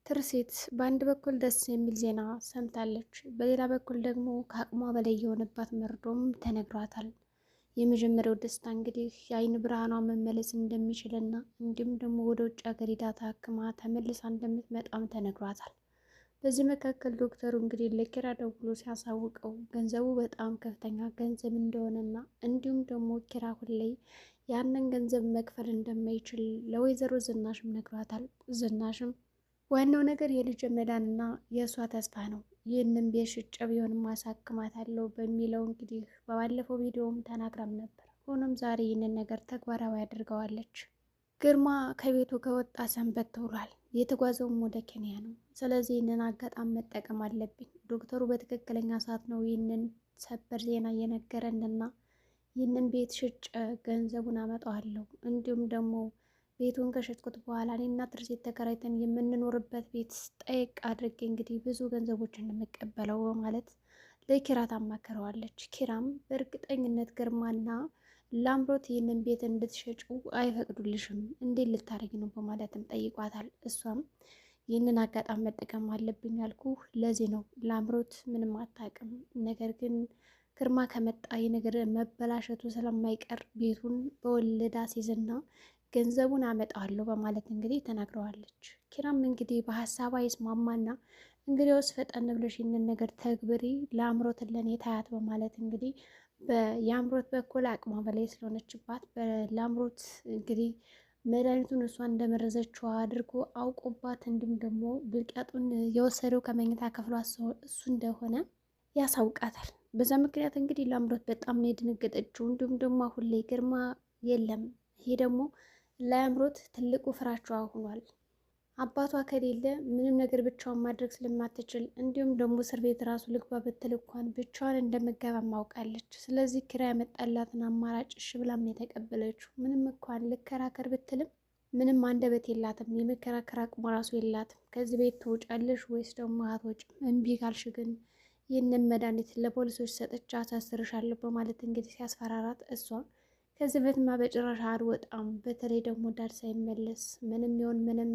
ትርሲት በአንድ በኩል ደስ የሚል ዜና ሰምታለች፣ በሌላ በኩል ደግሞ ከአቅሟ በላይ የሆነባት መርዶም ተነግሯታል። የመጀመሪያው ደስታ እንግዲህ የአይን ብርሃኗ መመለስ እንደሚችልና እንዲሁም ደግሞ ወደ ውጭ ሀገር ሄዳ ታክማ ተመልሳ እንደምትመጣም ተነግሯታል። በዚህ መካከል ዶክተሩ እንግዲህ ለኪራ ደውሎ ሲያሳውቀው ገንዘቡ በጣም ከፍተኛ ገንዘብ እንደሆነና እንዲሁም ደግሞ ኪራ አሁን ላይ ያንን ገንዘብ መክፈል እንደማይችል ለወይዘሮ ዝናሽም ነግሯታል። ዝናሽም ዋናው ነገር የልጅ መዳንና የእሷ ተስፋ ነው፣ ይህንን ቤት ሽጬ ቢሆንም ማሳክማታለሁ በሚለው እንግዲህ በባለፈው ቪዲዮም ተናግራም ነበር። ሆኖም ዛሬ ይህንን ነገር ተግባራዊ አድርገዋለች። ግርማ ከቤቱ ከወጣ ሰንበት ተውሏል። የተጓዘውም ወደ ኬንያ ነው። ስለዚህ ይህንን አጋጣሚ መጠቀም አለብኝ። ዶክተሩ በትክክለኛ ሰዓት ነው ይህንን ሰበር ዜና እየነገረንና ይህንን ቤት ሽጬ ገንዘቡን አመጣዋለሁ፣ እንዲሁም ደግሞ ቤቱን ከሸጥኩት በኋላ እኔና ትርሲት ተከራይተን የምንኖርበት ቤት ጠይቅ አድርጌ እንግዲህ ብዙ ገንዘቦችን እንደምቀበለው በማለት ለኪራ ታማክረዋለች። ኪራም በእርግጠኝነት ግርማና ላምሮት ይህንን ቤት እንድትሸጩ አይፈቅዱልሽም፣ እንዴት ልታደርጊ ነው በማለትም ጠይቋታል። እሷም ይህንን አጋጣሚ መጠቀም አለብኝ ያልኩ ለዚህ ነው፣ ላምሮት ምንም አታውቅም፣ ነገር ግን ግርማ ከመጣ የነገር መበላሸቱ ስለማይቀር ቤቱን በወለድ አስይዝና ገንዘቡን አመጣዋለሁ በማለት እንግዲህ ተናግረዋለች። ኪራም እንግዲህ በሀሳቧ ይስማማና እንግዲያውስ ፈጠን ብለሽ ይህንን ነገር ተግብሪ፣ ለአምሮት ለኔ ታያት በማለት እንግዲህ የአምሮት በኩል አቅሟ በላይ ስለሆነችባት ለአምሮት እንግዲህ መድኃኒቱን እሷ እንደመረዘችው አድርጎ አውቆባት እንዲሁም ደግሞ ብልቃጡን የወሰደው ከመኝታ ክፍሏ እሱ እንደሆነ ያሳውቃታል። በዛ ምክንያት እንግዲህ ለአምሮት በጣም ነው የደነገጠችው። እንዲሁም ደግሞ አሁን ላይ ግርማ የለም። ይሄ ደግሞ ለአምሮት ትልቁ ፍራቿ ሆኗል። አባቷ ከሌለ ምንም ነገር ብቻዋን ማድረግ ስለማትችል እንዲሁም ደግሞ እስር ቤት ራሱ ልግባ ብትል እንኳን ብቻዋን እንደምገባ ማውቃለች። ስለዚህ ኪራ ያመጣላትን አማራጭ እሺ ብላም የተቀበለችው። ምንም እንኳን ልከራከር ብትልም ምንም አንደበት የላትም፣ የመከራከር አቅሟ ራሱ የላትም። ከዚህ ቤት ትወጫለሽ ወይስ ደግሞ አትወጭም? እምቢ ካልሽ ግን ይህንን መድኃኒት ለፖሊሶች ሰጥቻ አሳስርሻለሁ በማለት እንግዲህ ሲያስፈራራት እሷ ከዚህ ቤትማ በጭራሽ አልወጣም፣ በተለይ ደግሞ ዳድ ሳይመለስ ምንም ይሁን ምንም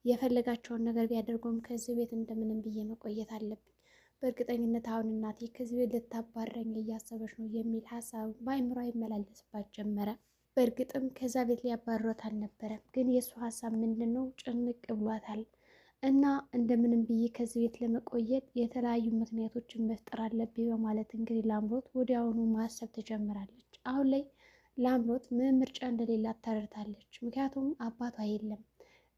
የፈለጋቸውን ነገር ቢያደርጉም ከዚህ ቤት እንደምንም ብዬ መቆየት አለብኝ። በእርግጠኝነት አሁን እናቴ ከዚህ ቤት ልታባረኝ እያሰበች ነው የሚል ሀሳብ በአይምሯ ይመላለስባት ጀመረ። በእርግጥም ከዛ ቤት ሊያባረሯት አልነበረም፣ ግን የእሱ ሀሳብ ምንድን ነው ጭንቅ ብሏታል። እና እንደምንም ብዬ ከዚህ ቤት ለመቆየት የተለያዩ ምክንያቶችን መፍጠር አለብኝ በማለት እንግዲህ ላምሮት ወዲያውኑ ማሰብ ትጀምራለች። አሁን ላይ ላምሮት ምን ምርጫ እንደሌላት ተረድታለች። ምክንያቱም አባቷ የለም።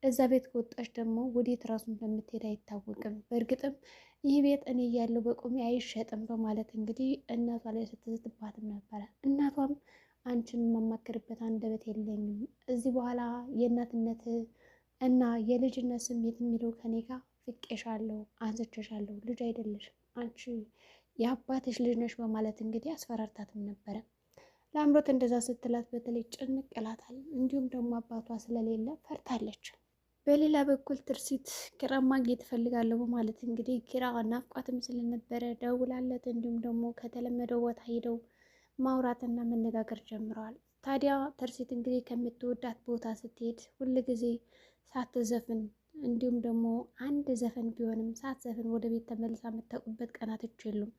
እዛ ቤት ከወጣች ደግሞ ወዴት ራሱ እንደምትሄድ አይታወቅም። በእርግጥም ይህ ቤት እኔ እያለሁ በቆሜ አይሸጥም በማለት እንግዲህ እናቷ ላይ ስትዝትባትም ነበረ። እናቷም አንቺን የማማክርበት አንደበት የለኝም፣ እዚህ በኋላ የእናትነት እና የልጅነት ስሜት የሚለው ከኔ ጋር ፍቄሻለሁ፣ አንስቼሻለሁ፣ ልጅ አይደለሽም፣ አንቺ የአባትሽ ልጅ ነሽ በማለት እንግዲህ አስፈራርታትም ነበረ። ለአምሮት እንደዛ ስትላት በተለይ ጭንቅ ይላታል። እንዲሁም ደግሞ አባቷ ስለሌለ ፈርታለች። በሌላ በኩል ትርሲት ኪራ ማግኘት እፈልጋለሁ በማለት እንግዲህ ኪራ ናፍቋትም ስለነበረ ደውላለት እንዲሁም ደግሞ ከተለመደው ቦታ ሄደው ማውራትና መነጋገር ጀምረዋል። ታዲያ ትርሲት እንግዲህ ከምትወዳት ቦታ ስትሄድ ሁል ጊዜ ሳትዘፍን እንዲሁም ደግሞ አንድ ዘፈን ቢሆንም ሳትዘፍን ወደ ቤት ተመልሳ የምታውቁበት ቀናቶች የሉም።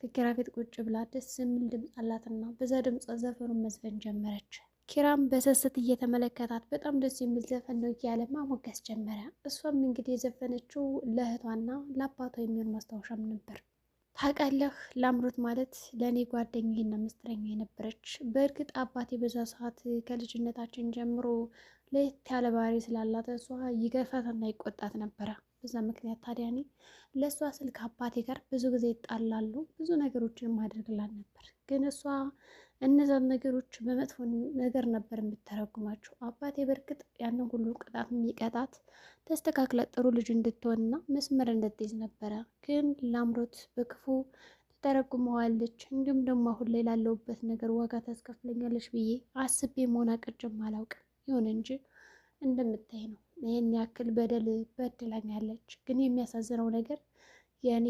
ከኪራ ፊት ቁጭ ብላ ደስ የሚል ድምፅ አላትና በዛ ድምፅ ዘፈኑን መዝፈን ጀመረች። ኪራም በሰስት እየተመለከታት በጣም ደስ የሚል ዘፈን ነው እያለ ማሞገስ ጀመረ። እሷም እንግዲህ የዘፈነችው ለእህቷና ለአባቷ የሚሆን ማስታወሻም ነበር። ታውቃለህ ላምሮት ማለት ለእኔ ጓደኛዬና ምስጢረኛ የነበረች። በእርግጥ አባቴ በዛ ሰዓት ከልጅነታችን ጀምሮ ለየት ያለ ባህሪ ስላላት እሷ ይገፋትና ይቆጣት ነበረ። በዛ ምክንያት ታዲያ እኔ ለእሷ ስል ከአባቴ ጋር ብዙ ጊዜ ይጣላሉ፣ ብዙ ነገሮችን ማድረግላት ነበር። ግን እሷ እነዛን ነገሮች በመጥፎ ነገር ነበር የምተረጉማቸው። አባቴ በእርግጥ ያንን ሁሉ ቅጣት የሚቀጣት ተስተካክለ ጥሩ ልጅ እንድትሆንና መስመር እንድትይዝ ነበረ። ግን ላምሮት በክፉ ተተረጉመዋለች። እንዲሁም ደግሞ አሁን ላይ ላለሁበት ነገር ዋጋ ታስከፍለኛለች ብዬ አስቤ መሆን አቅጄም አላውቅም። ይሁን እንጂ እንደምታይ ነው ይህን ያክል በደል በድላኛለች። ግን የሚያሳዝነው ነገር የእኔ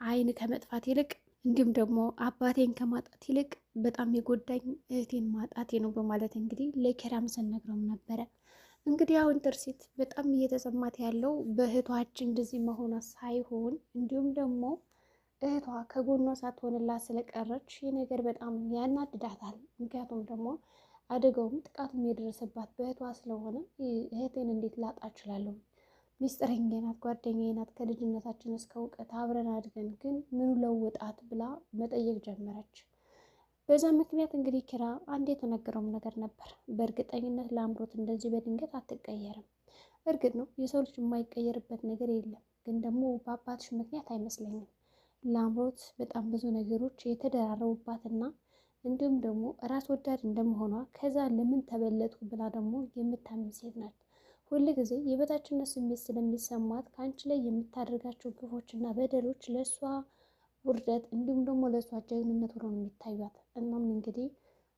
አይን ከመጥፋት ይልቅ እንዲሁም ደግሞ አባቴን ከማጣት ይልቅ በጣም የጎዳኝ እህቴን ማጣቴ ነው በማለት እንግዲህ ለኪራም ስነግረው ነበረ። እንግዲህ አሁን ትርሲት በጣም እየተሰማት ያለው በእህቷ እጅ እንደዚህ መሆኗ ሳይሆን እንዲሁም ደግሞ እህቷ ከጎኗ ሳትሆንላት ስለቀረች ይህ ነገር በጣም ያናድዳታል። ምክንያቱም ደግሞ አደጋውም ጥቃቱም የደረሰባት በእህቷ ስለሆነ እህቴን እንዴት ላጣ እችላለሁ? ሚስጥረኛዬ ናት፣ ጓደኛዬ ናት፣ ከልጅነታችን እስከ እውቀት አብረን አድገን ግን ምኑ ለውጣት ብላ መጠየቅ ጀመረች። በዛ ምክንያት እንግዲህ ኪራ አንድ የተነገረውም ነገር ነበር። በእርግጠኝነት ለአምሮት እንደዚህ በድንገት አትቀየርም። እርግጥ ነው የሰው ልጅ የማይቀየርበት ነገር የለም፣ ግን ደግሞ በአባትሽ ምክንያት አይመስለኝም። ለአምሮት በጣም ብዙ ነገሮች የተደራረቡባትና እንዲሁም ደግሞ ራስ ወዳድ እንደመሆኗ ከዛ ለምን ተበለጥኩ ብላ ደግሞ የምታምን ሴት ናት። ሁል ጊዜ የበታችነት ስሜት ስለሚሰማት ከአንቺ ላይ የምታደርጋቸው ግፎችና በደሎች ለእሷ ውርደት እንዲሁም ደግሞ ለእሷ ጀግንነት ሆኖ ነው የሚታዩት። እናም እንግዲህ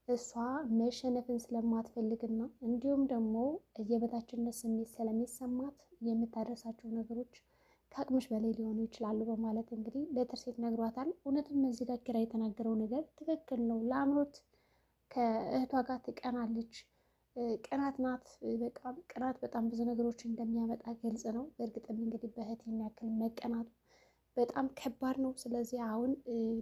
እሷ መሸነፍን ስለማትፈልግና እንዲሁም ደግሞ የበታችነት ስሜት ስለሚሰማት የምታደርሳቸው ነገሮች ከአቅምሽ በላይ ሊሆኑ ይችላሉ በማለት እንግዲህ ለትርሴት ነግሯታል። እውነትም እዚህ ጋር ኪራ የተናገረው ነገር ትክክል ነው። ለአምሮት ከእህቷ ጋር ትቀናለች። ቅናት ናት። በቃ ቅናት በጣም ብዙ ነገሮች እንደሚያመጣ ግልጽ ነው። በእርግጥም እንግዲህ በእህት የሚያክል መቀናቱ በጣም ከባድ ነው። ስለዚህ አሁን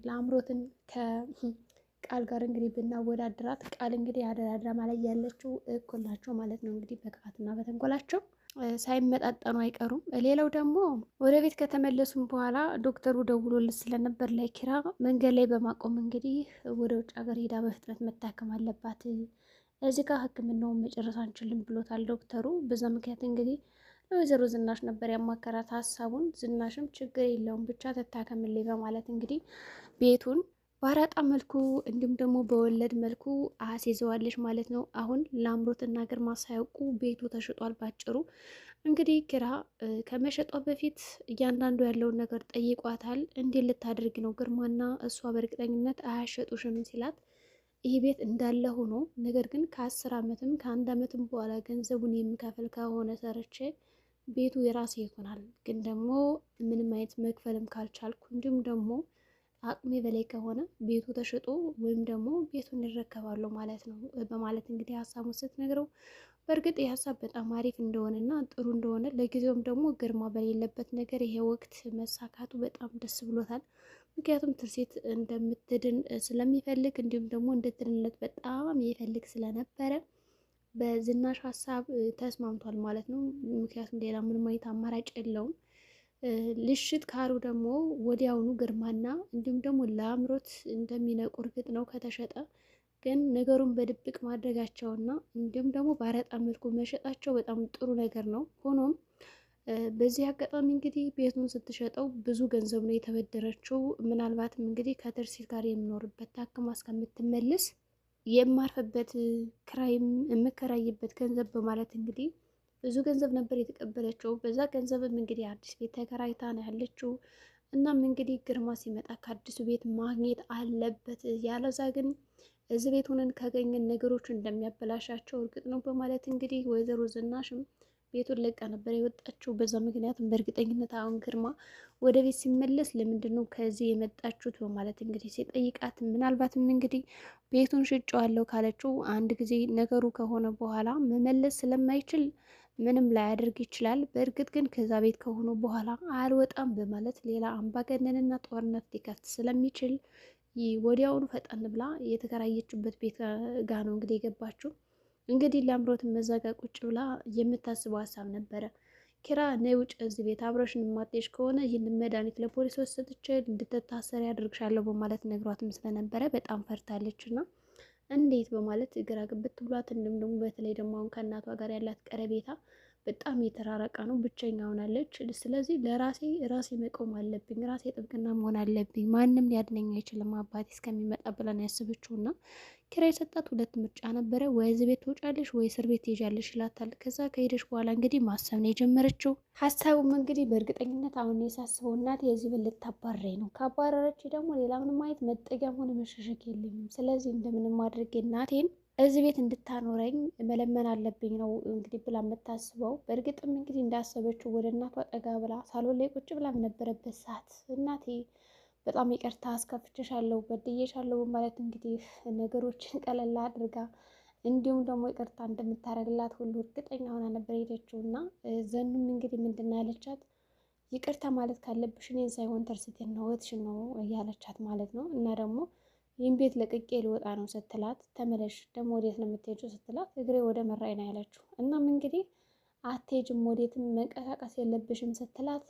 ለአምሮትን ከቃል ጋር እንግዲህ ብናወዳድራት ቃል እንግዲህ አደራ ድራማ ላይ ያለችው እኩል ናቸው ማለት ነው። እንግዲህ በክፋትና በተንኮላቸው ሳይመጣጠኑ አይቀሩም። ሌላው ደግሞ ወደ ቤት ከተመለሱም በኋላ ዶክተሩ ደውሎለት ስለነበር ለኪራ መንገድ ላይ በማቆም እንግዲህ ወደ ውጭ ሀገር ሄዳ በፍጥነት መታከም አለባት፣ እዚህ ጋር ሕክምናውን መጨረስ አንችልም ብሎታል ዶክተሩ። በዛ ምክንያት እንግዲህ ለወይዘሮ ዝናሽ ነበር ያማከራት ሀሳቡን። ዝናሽም ችግር የለውም ብቻ ተታከምልኝ በማለት እንግዲህ ቤቱን በአራጣ መልኩ እንዲሁም ደግሞ በወለድ መልኩ አስይዘዋለች ማለት ነው። አሁን ለአምሮትና ግርማ ሳያውቁ ቤቱ ተሽጧል። ባጭሩ እንግዲህ ኪራ ከመሸጧ በፊት እያንዳንዱ ያለውን ነገር ጠይቋታል። እንዴት ልታደርግ ነው? ግርማና እሷ በእርግጠኝነት አያሸጡሽም ሲላት ይህ ቤት እንዳለ ሆኖ ነገር ግን ከ10 ዓመትም ከ1 ዓመትም በኋላ ገንዘቡን የሚከፍል ከሆነ ሰርቼ ቤቱ የራሴ ይሆናል። ግን ደግሞ ምንም አይነት መክፈልም ካልቻልኩ እንዲሁም ደግሞ አቅሜ በላይ ከሆነ ቤቱ ተሽጦ ወይም ደግሞ ቤቱን ይረከባሉ ማለት ነው በማለት እንግዲህ ሀሳቡን ስትነግረው በእርግጥ የሀሳብ በጣም አሪፍ እንደሆነና ጥሩ እንደሆነ ለጊዜውም ደግሞ ግርማ በሌለበት ነገር ይሄ ወቅት መሳካቱ በጣም ደስ ብሎታል። ምክንያቱም ትርሴት እንደምትድን ስለሚፈልግ እንዲሁም ደግሞ እንድትድንለት በጣም ይፈልግ ስለነበረ በዝናሽ ሀሳብ ተስማምቷል ማለት ነው። ምክንያቱም ሌላ ምንም አይነት አማራጭ የለውም። ልሽት ካሩ ደግሞ ወዲያውኑ ግርማና እንዲሁም ደግሞ ለአምሮት እንደሚነቁ እርግጥ ነው ከተሸጠ። ግን ነገሩን በድብቅ ማድረጋቸውና እንዲሁም ደግሞ በአረጣ መልኩ መሸጣቸው በጣም ጥሩ ነገር ነው። ሆኖም በዚህ አጋጣሚ እንግዲህ ቤቱን ስትሸጠው ብዙ ገንዘብ ነው የተበደረችው። ምናልባትም እንግዲህ ከትርሲት ጋር የምኖርበት ታክማ እስከምትመልስ የማርፍበት ክራይም የምከራይበት ገንዘብ በማለት እንግዲህ ብዙ ገንዘብ ነበር የተቀበለችው። በዛ ገንዘብም እንግዲህ አዲስ ቤት ተከራይታ ነው ያለችው። እናም እንግዲህ ግርማ ሲመጣ ከአዲሱ ቤት ማግኘት አለበት፣ ያለዛ ግን እዚህ ቤት ሆነን ካገኘን ነገሮች እንደሚያበላሻቸው እርግጥ ነው በማለት እንግዲህ ወይዘሮ ዝናሽም ቤቱን ለቃ ነበር የወጣችው። በዛ ምክንያትም በእርግጠኝነት አሁን ግርማ ወደ ቤት ሲመለስ ለምንድን ነው ከዚህ የመጣችሁት በማለት እንግዲህ ሲጠይቃት ምናልባትም እንግዲህ ቤቱን ሽጬዋለሁ ካለችው አንድ ጊዜ ነገሩ ከሆነ በኋላ መመለስ ስለማይችል ምንም ላያደርግ ይችላል። በእርግጥ ግን ከዛ ቤት ከሆኑ በኋላ አልወጣም በማለት ሌላ አምባገነንና ጦርነት ሊከፍት ስለሚችል ወዲያውኑ ፈጠን ብላ የተከራየችበት ቤት ጋ ነው እንግዲህ የገባችው። እንግዲህ ለአምሮትን መዛጋ ቁጭ ብላ የምታስበው ሀሳብ ነበረ። ኪራ ነይ ውጭ እዚህ ቤት አብረሽን የማትሄጂ ከሆነ ይህንን መድኃኒት ለፖሊሶች ሰጥቼ እንድትታሰሪ ያደርግሻለሁ በማለት ነግሯትም ስለነበረ በጣም ፈርታለች እና እንዴት በማለት ግራ ግብት ብሏት፣ እንዲሁም ደግሞ በተለይ ደግሞ አሁን ከእናቷ ጋር ያላት ቀረቤታ በጣም የተራረቀ ነው። ብቸኛ ሆናለች። ስለዚህ ራሴ መቆም አለብኝ፣ ራሴ ጥብቅና መሆን አለብኝ፣ ማንም ሊያድነኝ አይችልም አባቴ እስከሚመጣ ብለን ያስበችውና ኪራ የሰጣት ሁለት ምርጫ ነበረ። ወይ እዚህ ቤት ትወጫለሽ ወይ እስር ቤት ትሄጃለሽ ይላታል። ከዛ ከሄደች በኋላ እንግዲህ ማሰብ ነው የጀመረችው። ሀሳቡም እንግዲህ በእርግጠኝነት አሁን የሳስበው እናቴ የዚህ ብል ልታባረኝ ነው፣ ካባረረች ደግሞ ሌላ ምንም አይነት መጠጊያም ሆነ መሸሸግ የለኝም። ስለዚህ እንደምንም አድርጌ እናቴን እዚህ ቤት እንድታኖረኝ መለመን አለብኝ ነው እንግዲህ ብላ የምታስበው። በእርግጥም እንግዲህ እንዳሰበችው ወደ እናቷ ጠጋ ብላ ሳሎን ላይ ቁጭ ብላ በነበረበት ሰዓት እናቴ በጣም ይቅርታ አስከፍቼሻለሁ፣ በድዬሻለሁ በማለት እንግዲህ ነገሮችን ቀለል አድርጋ እንዲሁም ደግሞ ይቅርታ እንደምታደርግላት ሁሉ እርግጠኛ ሆና ነበር ሄደችው እና ዘኑም እንግዲህ ምንድን ነው ያለቻት ይቅርታ ማለት ካለብሽ እኔን ሳይሆን ትርሲትን ነው እህትሽን ነው እያለቻት ማለት ነው። እና ደግሞ ይህን ቤት ለቅቄ ልወጣ ነው ስትላት ተመለሽ ደግሞ ወዴት ነው የምትሄጂው ስትላት እግሬ ወደ መራኝ ነው ያለችው። እናም እንግዲህ አትሄጂም ወዴትም መንቀሳቀስ የለብሽም ስትላት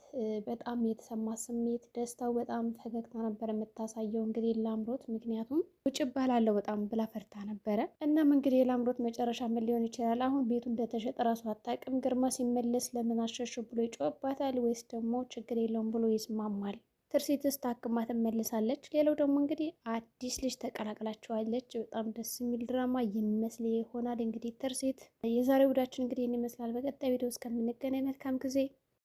በጣም የተሰማት ስሜት ደስታው በጣም ፈገግታ ነበር የምታሳየው እንግዲህ ላምሮት። ምክንያቱም ውጭ እባላለሁ በጣም ብላ ፈርታ ነበረ። እናም እንግዲህ የላምሮት መጨረሻ ምን ሊሆን ይችላል? አሁን ቤቱ እንደተሸጠ ራሱ አታውቅም። ግርማ ሲመለስ ለምን አሸሹ ብሎ ይጮህባታል ወይስ ደግሞ ችግር የለውም ብሎ ይስማማል? ትርሲትስ ታክማ ትመልሳለች። ሌላው ደግሞ እንግዲህ አዲስ ልጅ ተቀላቅላቸዋለች። በጣም ደስ የሚል ድራማ የሚመስል ይሆናል። እንግዲህ ትርሲት የዛሬ ውዳችን እንግዲህ ይመስላል። በቀጣይ ቪዲዮ እስከምንገናኝ መልካም ጊዜ